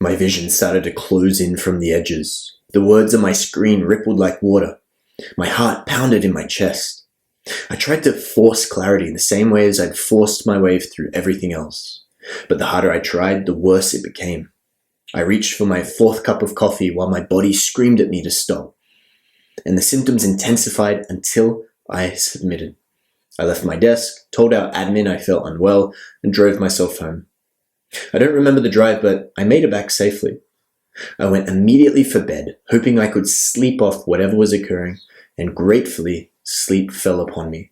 My vision started to close in from the edges. The words on my screen rippled like water. My heart pounded in my chest. I tried to force clarity in the same way as I'd forced my way through everything else. But the harder I tried, the worse it became. I reached for my fourth cup of coffee while my body screamed at me to stop. And the symptoms intensified until I submitted. I left my desk, told our admin I felt unwell, and drove myself home. I don't remember the drive, but I made it back safely. I went immediately for bed, hoping I could sleep off whatever was occurring, and gratefully, sleep fell upon me.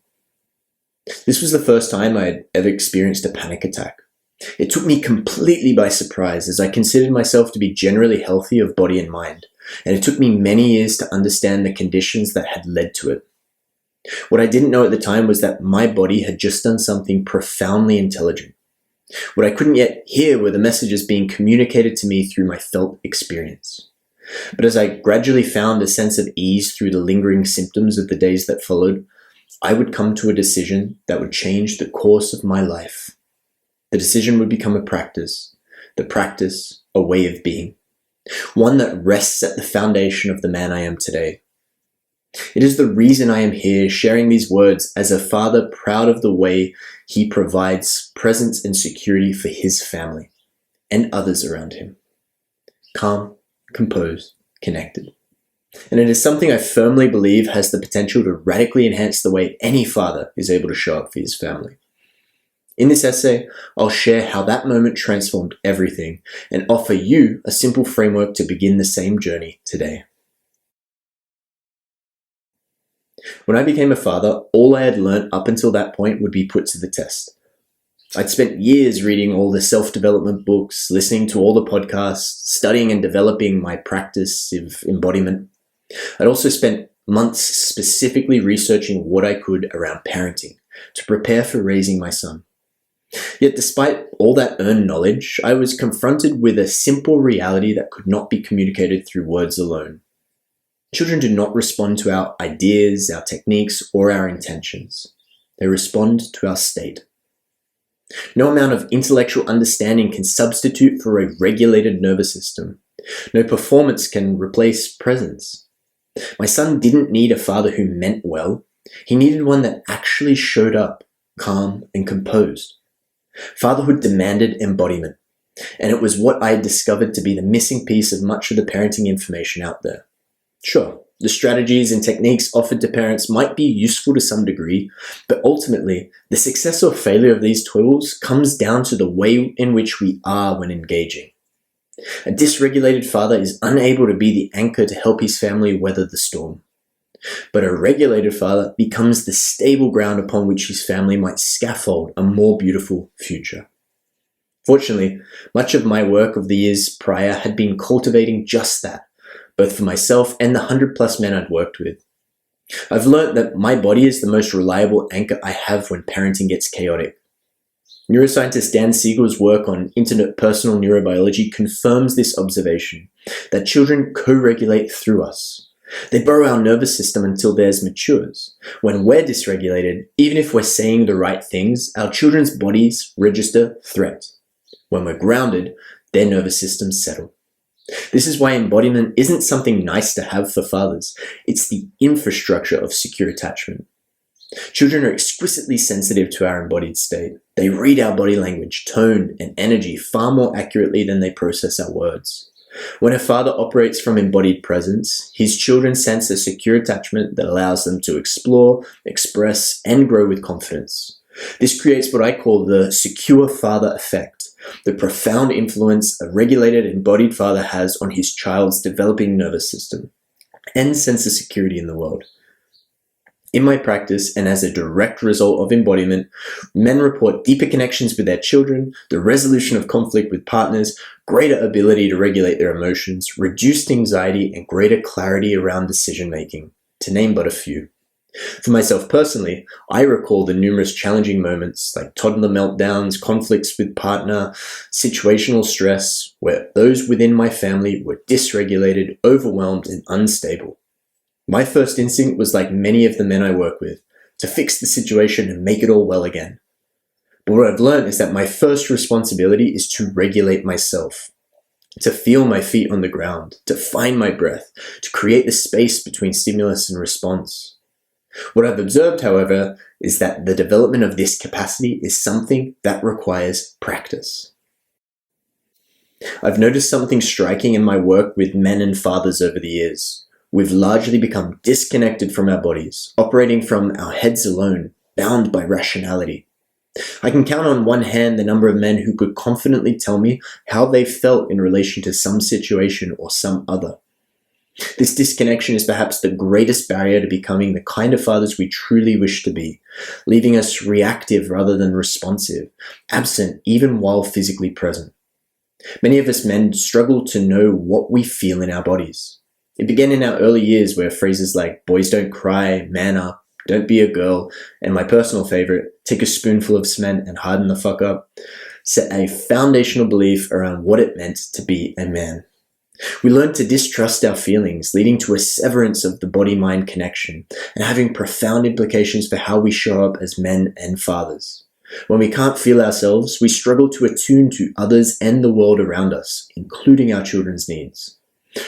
This was the first time I had ever experienced a panic attack. It took me completely by surprise as I considered myself to be generally healthy of body and mind, and it took me many years to understand the conditions that had led to it. What I didn't know at the time was that my body had just done something profoundly intelligent. What I couldn't yet hear were the messages being communicated to me through my felt experience. But as I gradually found a sense of ease through the lingering symptoms of the days that followed, I would come to a decision that would change the course of my life. The decision would become a practice, the practice a way of being, one that rests at the foundation of the man I am today. It is the reason I am here sharing these words as a father proud of the way he provides presence and security for his family and others around him. Calm, composed, connected. And it is something I firmly believe has the potential to radically enhance the way any father is able to show up for his family. In this essay, I'll share how that moment transformed everything and offer you a simple framework to begin the same journey today. When I became a father, all I had learnt up until that point would be put to the test. I'd spent years reading all the self-development books, listening to all the podcasts, studying and developing my practice of embodiment. I'd also spent months specifically researching what I could around parenting to prepare for raising my son. Yet despite all that earned knowledge, I was confronted with a simple reality that could not be communicated through words alone. Children do not respond to our ideas, our techniques, or our intentions. They respond to our state. No amount of intellectual understanding can substitute for a regulated nervous system. No performance can replace presence. My son didn't need a father who meant well. He needed one that actually showed up, calm and composed. Fatherhood demanded embodiment, and it was what I had discovered to be the missing piece of much of the parenting information out there. Sure, the strategies and techniques offered to parents might be useful to some degree, but ultimately, the success or failure of these tools comes down to the way in which we are when engaging. A dysregulated father is unable to be the anchor to help his family weather the storm. But a regulated father becomes the stable ground upon which his family might scaffold a more beautiful future. Fortunately, much of my work of the years prior had been cultivating just that, both for myself and the 100+ men I'd worked with. I've learned that my body is the most reliable anchor I have when parenting gets chaotic. Neuroscientist Dan Siegel's work on interpersonal neurobiology confirms this observation, that children co-regulate through us. They borrow our nervous system until theirs matures. When we're dysregulated, even if we're saying the right things, our children's bodies register threat. When we're grounded, their nervous systems settle. This is why embodiment isn't something nice to have for fathers. It's the infrastructure of secure attachment. Children are exquisitely sensitive to our embodied state. They read our body language, tone, and energy far more accurately than they process our words. When a father operates from embodied presence, his children sense a secure attachment that allows them to explore, express, and grow with confidence. This creates what I call the secure father effect, the profound influence a regulated, embodied father has on his child's developing nervous system and sense of security in the world. In my practice, and as a direct result of embodiment, men report deeper connections with their children, the resolution of conflict with partners, greater ability to regulate their emotions, reduced anxiety, and greater clarity around decision-making, to name but a few. For myself personally, I recall the numerous challenging moments like toddler meltdowns, conflicts with partner, situational stress, where those within my family were dysregulated, overwhelmed, and unstable. My first instinct was like many of the men I work with, to fix the situation and make it all well again. But what I've learned is that my first responsibility is to regulate myself. to feel my feet on the ground, to find my breath, to create the space between stimulus and response. What I've observed, however, is that the development of this capacity is something that requires practice. I've noticed something striking in my work with men and fathers over the years. We've largely become disconnected from our bodies, operating from our heads alone, bound by rationality. I can count on one hand the number of men who could confidently tell me how they felt in relation to some situation or some other. This disconnection is perhaps the greatest barrier to becoming the kind of fathers we truly wish to be, leaving us reactive rather than responsive, absent even while physically present. Many of us men struggle to know what we feel in our bodies. It began in our early years where phrases like boys don't cry, man up, don't be a girl, and my personal favorite, take a spoonful of cement and harden the fuck up, set a foundational belief around what it meant to be a man. We learned to distrust our feelings, leading to a severance of the body-mind connection and having profound implications for how we show up as men and fathers. When we can't feel ourselves, we struggle to attune to others and the world around us, including our children's needs.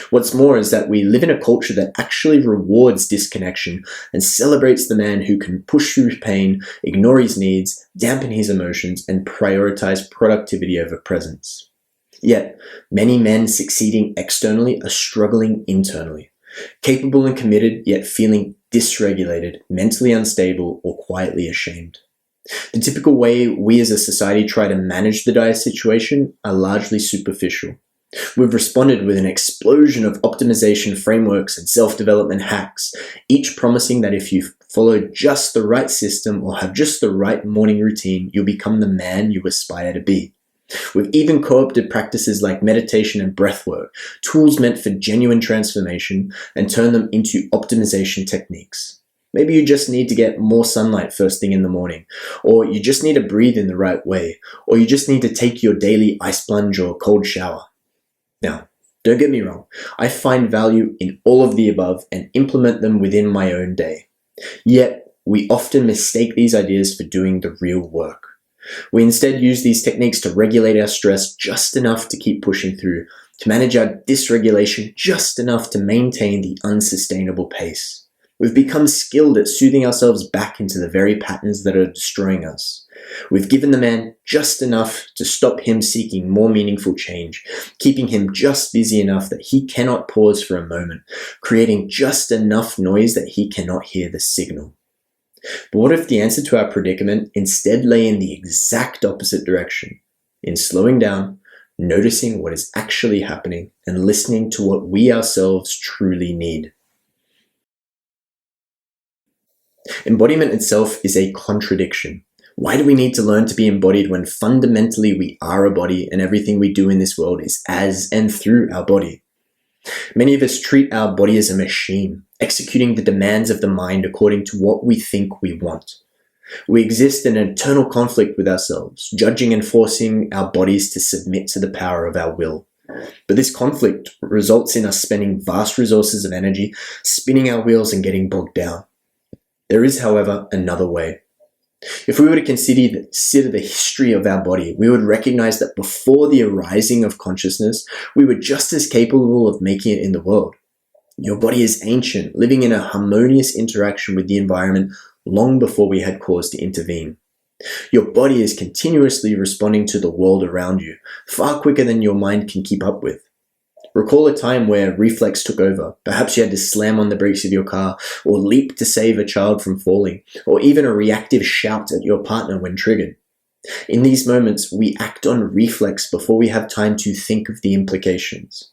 What's more is that we live in a culture that actually rewards disconnection and celebrates the man who can push through pain, ignore his needs, dampen his emotions, and prioritize productivity over presence. Yet, many men succeeding externally are struggling internally, capable and committed, yet feeling dysregulated, mentally unstable, or quietly ashamed. The typical way we as a society try to manage the dire situation are largely superficial. We've responded with an explosion of optimization frameworks and self-development hacks, each promising that if you follow just the right system or have just the right morning routine, you'll become the man you aspire to be. We've even co-opted practices like meditation and breathwork, tools meant for genuine transformation, and turned them into optimization techniques. Maybe you just need to get more sunlight first thing in the morning, or you just need to breathe in the right way, or you just need to take your daily ice plunge or cold shower. Now, don't get me wrong, I find value in all of the above and implement them within my own day. Yet, we often mistake these ideas for doing the real work. We instead use these techniques to regulate our stress just enough to keep pushing through, to manage our dysregulation just enough to maintain the unsustainable pace. We've become skilled at soothing ourselves back into the very patterns that are destroying us. We've given the man just enough to stop him seeking more meaningful change, keeping him just busy enough that he cannot pause for a moment, creating just enough noise that he cannot hear the signal. But what if the answer to our predicament instead lay in the exact opposite direction, in slowing down, noticing what is actually happening, and listening to what we ourselves truly need? Embodiment itself is a contradiction. Why do we need to learn to be embodied when fundamentally we are a body and everything we do in this world is as and through our body? Many of us treat our body as a machine, executing the demands of the mind according to what we think we want. We exist in an eternal conflict with ourselves, judging and forcing our bodies to submit to the power of our will. But this conflict results in us spending vast resources of energy, spinning our wheels and getting bogged down. There is, however, another way. If we were to consider the history of our body, we would recognize that before the arising of consciousness, we were just as capable of making it in the world. Your body is ancient, living in a harmonious interaction with the environment long before we had cause to intervene. Your body is continuously responding to the world around you, far quicker than your mind can keep up with. Recall a time where reflex took over. Perhaps you had to slam on the brakes of your car, or leap to save a child from falling, or even a reactive shout at your partner when triggered. In these moments, we act on reflex before we have time to think of the implications.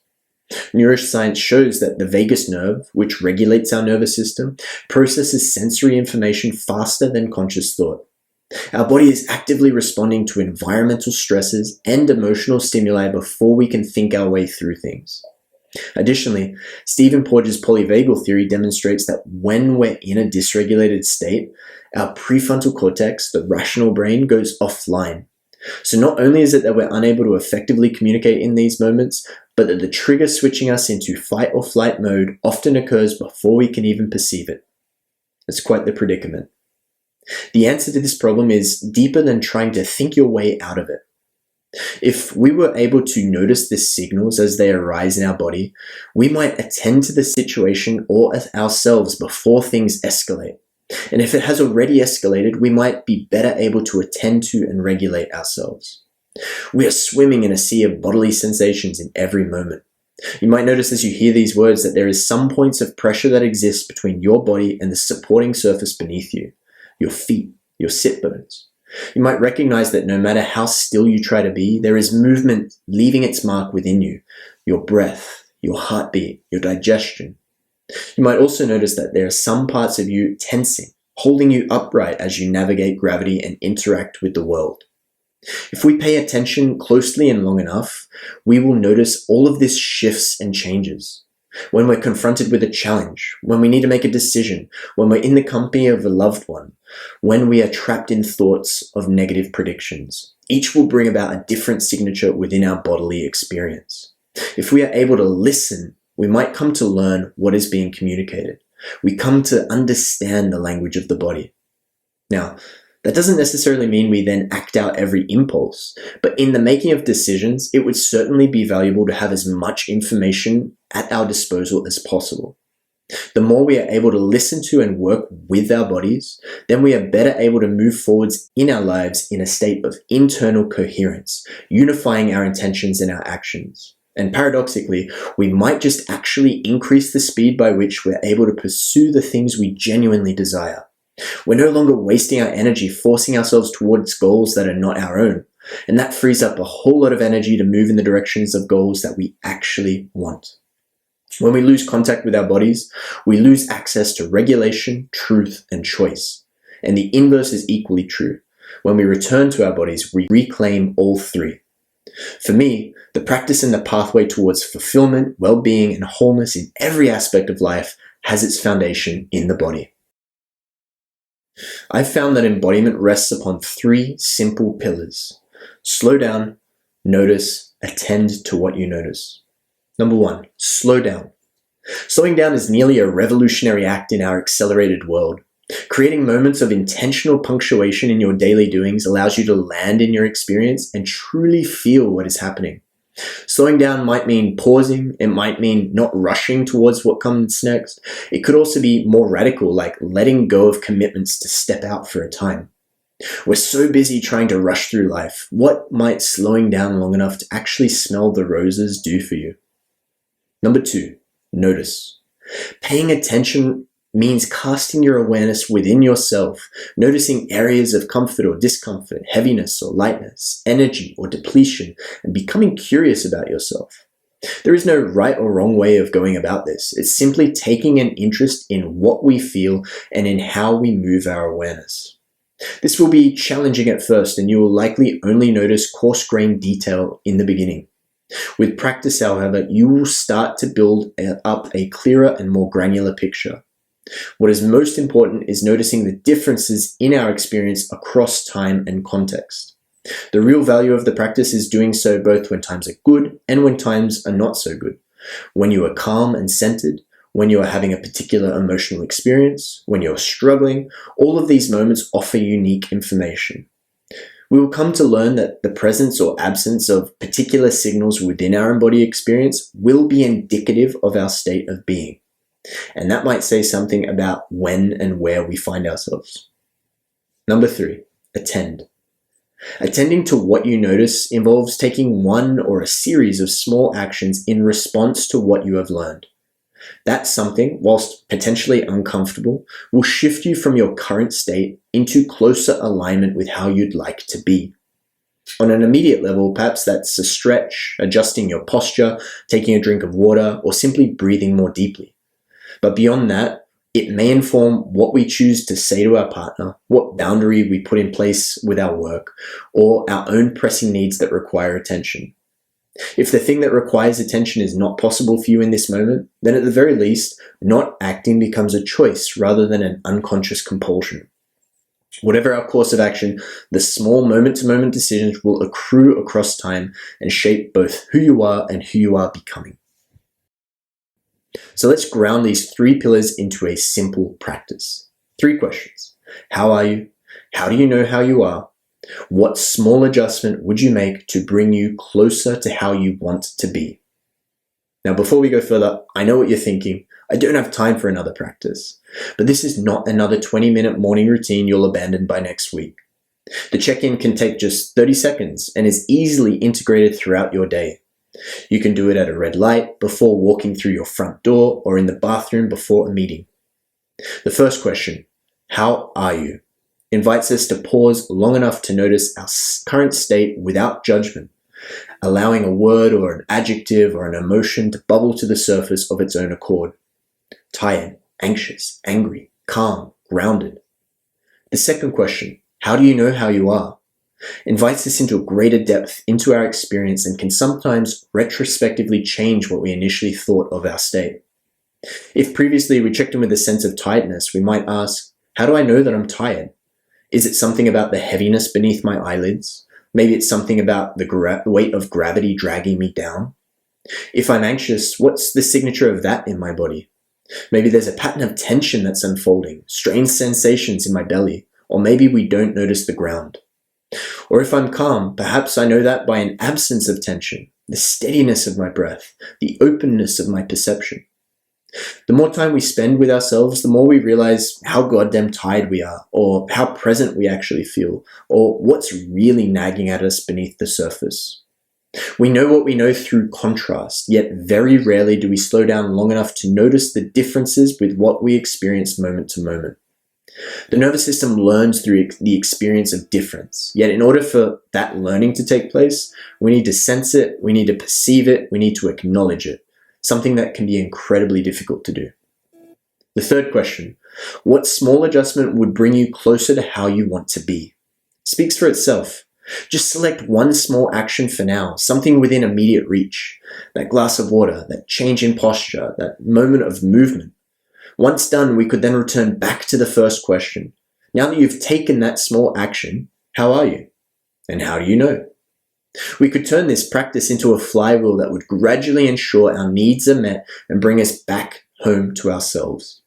Neuroscience shows that the vagus nerve, which regulates our nervous system, processes sensory information faster than conscious thought. Our body is actively responding to environmental stresses and emotional stimuli before we can think our way through things. Additionally, Stephen Porges' polyvagal theory demonstrates that when we're in a dysregulated state, our prefrontal cortex, the rational brain, goes offline. So not only is it that we're unable to effectively communicate in these moments, but that the trigger switching us into fight or flight mode often occurs before we can even perceive it. It's quite the predicament. The answer to this problem is deeper than trying to think your way out of it. If we were able to notice the signals as they arise in our body, we might attend to the situation or ourselves before things escalate. And if it has already escalated, we might be better able to attend to and regulate ourselves. We are swimming in a sea of bodily sensations in every moment. You might notice as you hear these words that there is some points of pressure that exist between your body and the supporting surface beneath you, your feet, your sit bones. You might recognize that no matter how still you try to be, there is movement leaving its mark within you, your breath, your heartbeat, your digestion. You might also notice that there are some parts of you tensing, holding you upright as you navigate gravity and interact with the world. If we pay attention closely and long enough, we will notice all of this shifts and changes. When we're confronted with a challenge, when we need to make a decision, when we're in the company of a loved one, when we are trapped in thoughts of negative predictions, each will bring about a different signature within our bodily experience. If we are able to listen, we might come to learn what is being communicated. We come to understand the language of the body. Now, that doesn't necessarily mean we then act out every impulse, but in the making of decisions, it would certainly be valuable to have as much information at our disposal as possible. The more we are able to listen to and work with our bodies, then we are better able to move forwards in our lives in a state of internal coherence, unifying our intentions and our actions. And paradoxically, we might just actually increase the speed by which we're able to pursue the things we genuinely desire. We're no longer wasting our energy forcing ourselves towards goals that are not our own, and that frees up a whole lot of energy to move in the directions of goals that we actually want. When we lose contact with our bodies, we lose access to regulation, truth, and choice. And the inverse is equally true. When we return to our bodies, we reclaim all three. For me, the practice and the pathway towards fulfillment, well-being, and wholeness in every aspect of life has its foundation in the body. I've found that embodiment rests upon three simple pillars. Slow down, notice, attend to what you notice. Number one, slow down. Slowing down is nearly a revolutionary act in our accelerated world. Creating moments of intentional punctuation in your daily doings allows you to land in your experience and truly feel what is happening. Slowing down might mean pausing, it might mean not rushing towards what comes next. It could also be more radical, like letting go of commitments to step out for a time. We're so busy trying to rush through life. What might slowing down long enough to actually smell the roses do for you? Number two, notice. Paying attention means casting your awareness within yourself, noticing areas of comfort or discomfort, heaviness or lightness, energy or depletion, and becoming curious about yourself. There is no right or wrong way of going about this. It's simply taking an interest in what we feel and in how we move our awareness. This will be challenging at first, and you will likely only notice coarse-grained detail in the beginning. With practice, however, you will start to build up a clearer and more granular picture. What is most important is noticing the differences in our experience across time and context. The real value of the practice is doing so both when times are good and when times are not so good. When you are calm and centered, when you are having a particular emotional experience, when you're struggling, all of these moments offer unique information. We will come to learn that the presence or absence of particular signals within our embodied experience will be indicative of our state of being. And that might say something about when and where we find ourselves. Number three, attend. Attending to what you notice involves taking one or a series of small actions in response to what you have learned. That something, whilst potentially uncomfortable, will shift you from your current state into closer alignment with how you'd like to be. On an immediate level, perhaps that's a stretch, adjusting your posture, taking a drink of water, or simply breathing more deeply. But beyond that, it may inform what we choose to say to our partner, what boundary we put in place with our work, or our own pressing needs that require attention. If the thing that requires attention is not possible for you in this moment, then at the very least, not acting becomes a choice rather than an unconscious compulsion. Whatever our course of action, the small moment-to-moment decisions will accrue across time and shape both who you are and who you are becoming. So let's ground these three pillars into a simple practice. 3 questions. How are you? How do you know how you are? What small adjustment would you make to bring you closer to how you want to be? Now, before we go further, I know what you're thinking. I don't have time for another practice. But this is not another 20-minute morning routine you'll abandon by next week. The check-in can take just 30 seconds and is easily integrated throughout your day. You can do it at a red light, before walking through your front door, or in the bathroom before a meeting. The first question, how are you, invites us to pause long enough to notice our current state without judgment, allowing a word or an adjective or an emotion to bubble to the surface of its own accord. Tired, anxious, angry, calm, grounded. The second question, how do you know how you are, invites us into a greater depth into our experience and can sometimes retrospectively change what we initially thought of our state. If previously we checked in with a sense of tiredness, we might ask, how do I know that I'm tired? Is it something about the heaviness beneath my eyelids? Maybe it's something about the weight of gravity dragging me down. If I'm anxious, what's the signature of that in my body? Maybe there's a pattern of tension that's unfolding, strange sensations in my belly, or maybe we don't notice the ground. Or if I'm calm, perhaps I know that by an absence of tension, the steadiness of my breath, the openness of my perception. The more time we spend with ourselves, the more we realize how goddamn tired we are, or how present we actually feel, or what's really nagging at us beneath the surface. We know what we know through contrast, yet very rarely do we slow down long enough to notice the differences with what we experience moment to moment. The nervous system learns through the experience of difference, yet in order for that learning to take place, we need to sense it, we need to perceive it, we need to acknowledge it, something that can be incredibly difficult to do. The third question, what small adjustment would bring you closer to how you want to be? Speaks for itself. Just select one small action for now, something within immediate reach. That glass of water, that change in posture, that moment of movement. Once done, we could then return back to the first question. Now that you've taken that small action, how are you? And how do you know? We could turn this practice into a flywheel that would gradually ensure our needs are met and bring us back home to ourselves.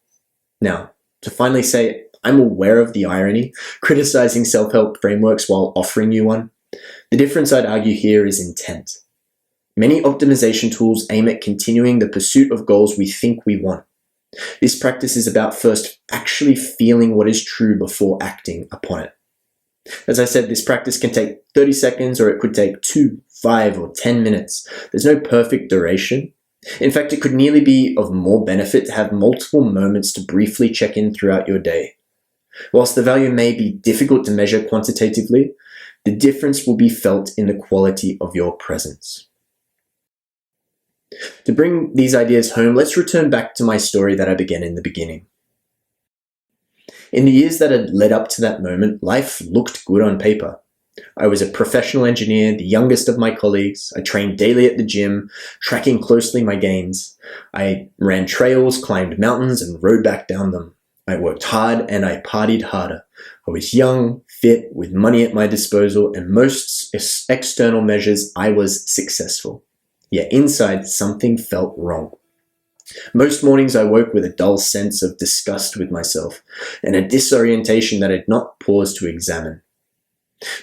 Now, to finally say, I'm aware of the irony, criticizing self-help frameworks while offering you one. The difference I'd argue here is intent. Many optimization tools aim at continuing the pursuit of goals we think we want. This practice is about first actually feeling what is true before acting upon it. As I said, this practice can take 30 seconds or it could take 2, 5, or 10 minutes. There's no perfect duration. In fact, it could nearly be of more benefit to have multiple moments to briefly check in throughout your day. Whilst the value may be difficult to measure quantitatively, the difference will be felt in the quality of your presence. To bring these ideas home, let's return back to my story that I began in the beginning. In the years that had led up to that moment, life looked good on paper. I was a professional engineer, the youngest of my colleagues. I trained daily at the gym, tracking closely my gains. I ran trails, climbed mountains, and rode back down them. I worked hard and I partied harder. I was young, fit, with money at my disposal, and most external measures I was successful. Yet inside, something felt wrong. Most mornings I woke with a dull sense of disgust with myself and a disorientation that I had not paused to examine.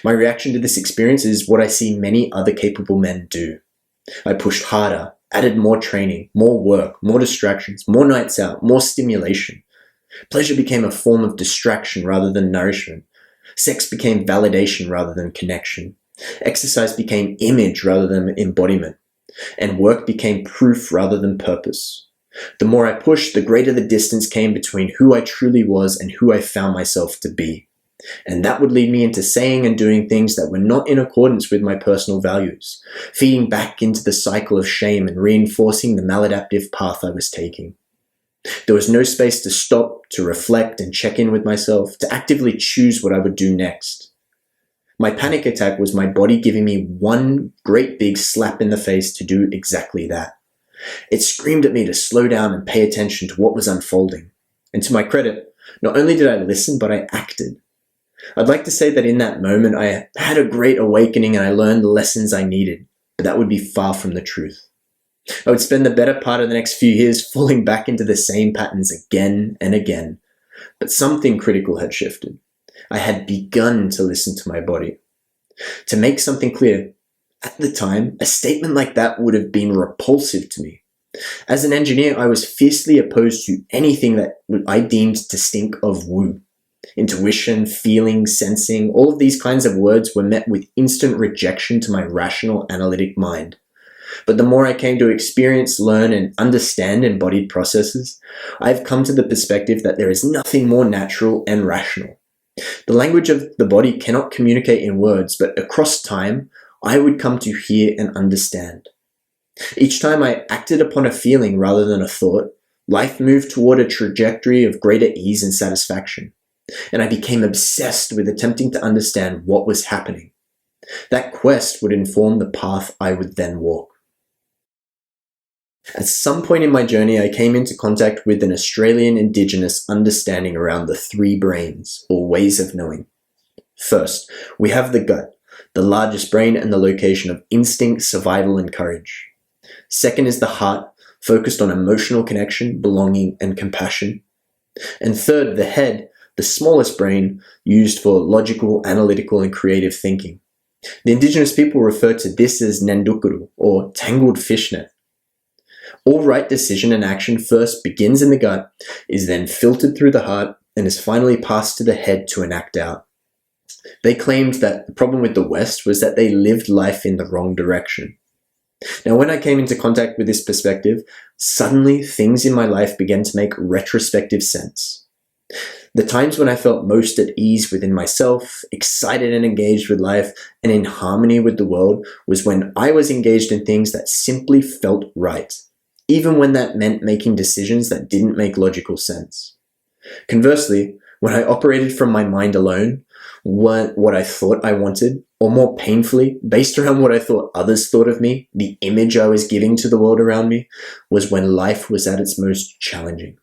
My reaction to this experience is what I see many other capable men do. I pushed harder, added more training, more work, more distractions, more nights out, more stimulation. Pleasure became a form of distraction rather than nourishment. Sex became validation rather than connection. Exercise became image rather than embodiment. And work became proof rather than purpose. The more I pushed, the greater the distance came between who I truly was and who I found myself to be. And that would lead me into saying and doing things that were not in accordance with my personal values, feeding back into the cycle of shame and reinforcing the maladaptive path I was taking. There was no space to stop, to reflect and check in with myself, to actively choose what I would do next. My panic attack was my body giving me one great big slap in the face to do exactly that. It screamed at me to slow down and pay attention to what was unfolding. And to my credit, not only did I listen, but I acted. I'd like to say that in that moment I had a great awakening and I learned the lessons I needed, but that would be far from the truth. I would spend the better part of the next few years falling back into the same patterns again and again. But something critical had shifted. I had begun to listen to my body. To make something clear, at the time, a statement like that would have been repulsive to me. As an engineer, I was fiercely opposed to anything that I deemed to stink of woo. Intuition, feeling, sensing, all of these kinds of words were met with instant rejection to my rational, analytic mind. But the more I came to experience, learn, and understand embodied processes, I've come to the perspective that there is nothing more natural and rational. The language of the body cannot communicate in words, but across time, I would come to hear and understand. Each time I acted upon a feeling rather than a thought, life moved toward a trajectory of greater ease and satisfaction, and I became obsessed with attempting to understand what was happening. That quest would inform the path I would then walk. At some point in my journey, I came into contact with an Australian Indigenous understanding around the three brains, or ways of knowing. First, we have the gut, the largest brain and the location of instinct, survival, and courage. Second is the heart, focused on emotional connection, belonging, and compassion. And third, the head, the smallest brain, used for logical, analytical, and creative thinking. The Indigenous people refer to this as Nendukuru, or tangled fishnet. All right decision and action first begins in the gut, is then filtered through the heart, and is finally passed to the head to enact out. They claimed that the problem with the West was that they lived life in the wrong direction. Now, when I came into contact with this perspective, suddenly things in my life began to make retrospective sense. The times when I felt most at ease within myself, excited and engaged with life, and in harmony with the world was when I was engaged in things that simply felt right, even when that meant making decisions that didn't make logical sense. Conversely, when I operated from my mind alone, what I thought I wanted, or more painfully, based around what I thought others thought of me, the image I was giving to the world around me, was when life was at its most challenging.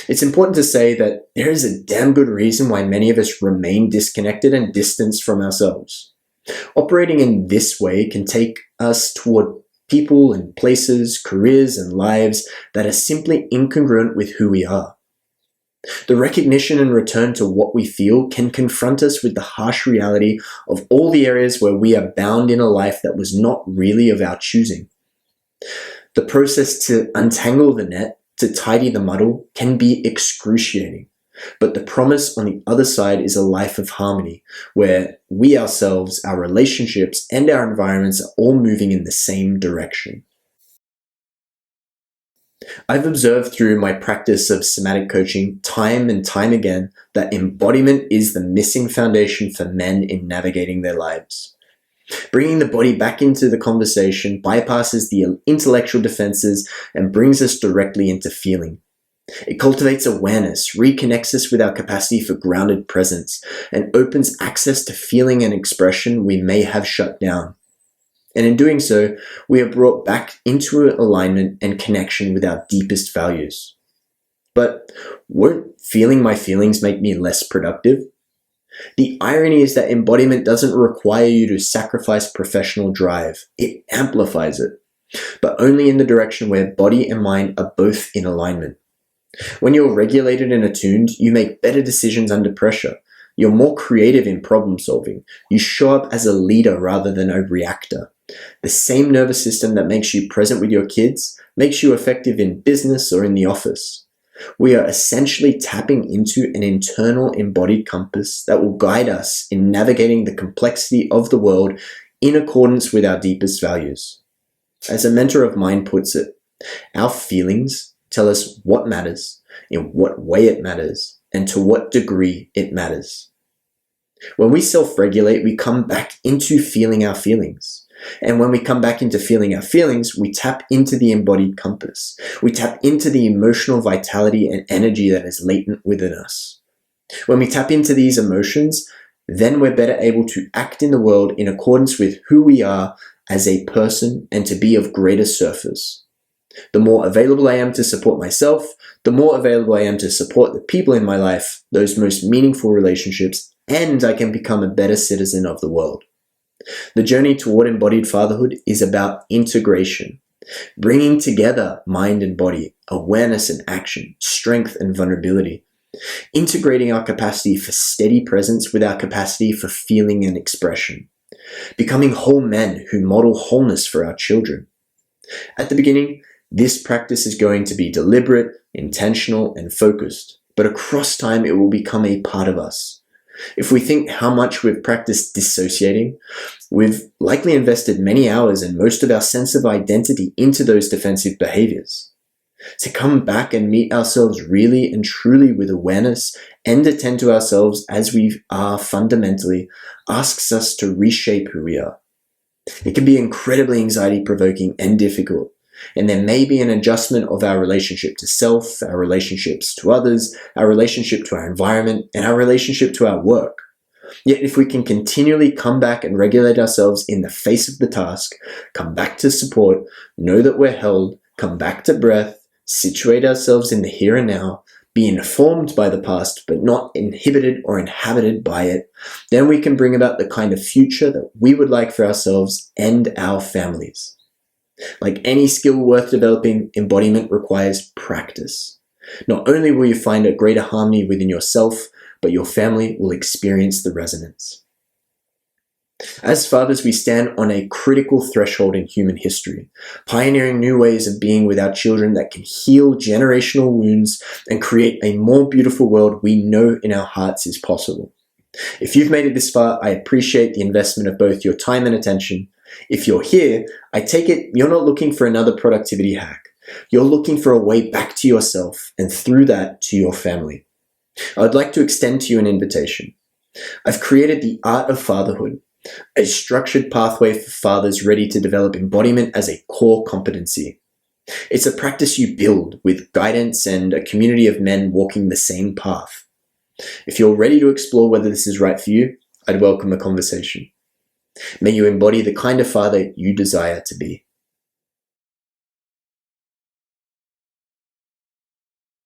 It's important to say that there is a damn good reason why many of us remain disconnected and distanced from ourselves. Operating in this way can take us toward people and places, careers and lives that are simply incongruent with who we are. The recognition and return to what we feel can confront us with the harsh reality of all the areas where we are bound in a life that was not really of our choosing. The process to untangle the net, to tidy the muddle, can be excruciating. But the promise on the other side is a life of harmony, where we ourselves, our relationships, and our environments are all moving in the same direction. I've observed through my practice of somatic coaching time and time again that embodiment is the missing foundation for men in navigating their lives. Bringing the body back into the conversation bypasses the intellectual defenses and brings us directly into feeling. It cultivates awareness, reconnects us with our capacity for grounded presence, and opens access to feeling and expression we may have shut down. And in doing so, we are brought back into alignment and connection with our deepest values. But won't feeling my feelings make me less productive? The irony is that embodiment doesn't require you to sacrifice professional drive. It amplifies it, but only in the direction where body and mind are both in alignment. When you're regulated and attuned, you make better decisions under pressure. You're more creative in problem solving. You show up as a leader rather than a reactor. The same nervous system that makes you present with your kids makes you effective in business or in the office. We are essentially tapping into an internal embodied compass that will guide us in navigating the complexity of the world in accordance with our deepest values. As a mentor of mine puts it, our feelings tell us what matters, in what way it matters, and to what degree it matters. When we self-regulate, we come back into feeling our feelings. And when we come back into feeling our feelings, we tap into the embodied compass. We tap into the emotional vitality and energy that is latent within us. When we tap into these emotions, then we're better able to act in the world in accordance with who we are as a person and to be of greater service. The more available I am to support myself, the more available I am to support the people in my life, those most meaningful relationships, and I can become a better citizen of the world. The journey toward embodied fatherhood is about integration, bringing together mind and body, awareness and action, strength and vulnerability, Integrating our capacity for steady presence with our capacity for feeling and expression. Becoming whole men who model wholeness for our children. At the beginning, this practice is going to be deliberate, intentional, and focused, but across time it will become a part of us. If we think how much we've practiced dissociating, we've likely invested many hours and most of our sense of identity into those defensive behaviors. To come back and meet ourselves really and truly with awareness and attend to ourselves as we are fundamentally asks us to reshape who we are. It can be incredibly anxiety-provoking and difficult, and there may be an adjustment of our relationship to self, our relationships to others, our relationship to our environment, and our relationship to our work. Yet if we can continually come back and regulate ourselves in the face of the task, come back to support, know that we're held, come back to breath, situate ourselves in the here and now, be informed by the past but not inhibited or inhabited by it, then we can bring about the kind of future that we would like for ourselves and our families. Like any skill worth developing, embodiment requires practice. Not only will you find a greater harmony within yourself, but your family will experience the resonance. As fathers, we stand on a critical threshold in human history, pioneering new ways of being with our children that can heal generational wounds and create a more beautiful world we know in our hearts is possible. If you've made it this far, I appreciate the investment of both your time and attention. If you're here, I take it you're not looking for another productivity hack. You're looking for a way back to yourself and through that to your family. I'd like to extend to you an invitation. I've created the Art of Fatherhood, a structured pathway for fathers ready to develop embodiment as a core competency. It's a practice you build with guidance and a community of men walking the same path. If you're ready to explore whether this is right for you, I'd welcome a conversation. May you embody the kind of father you desire to be.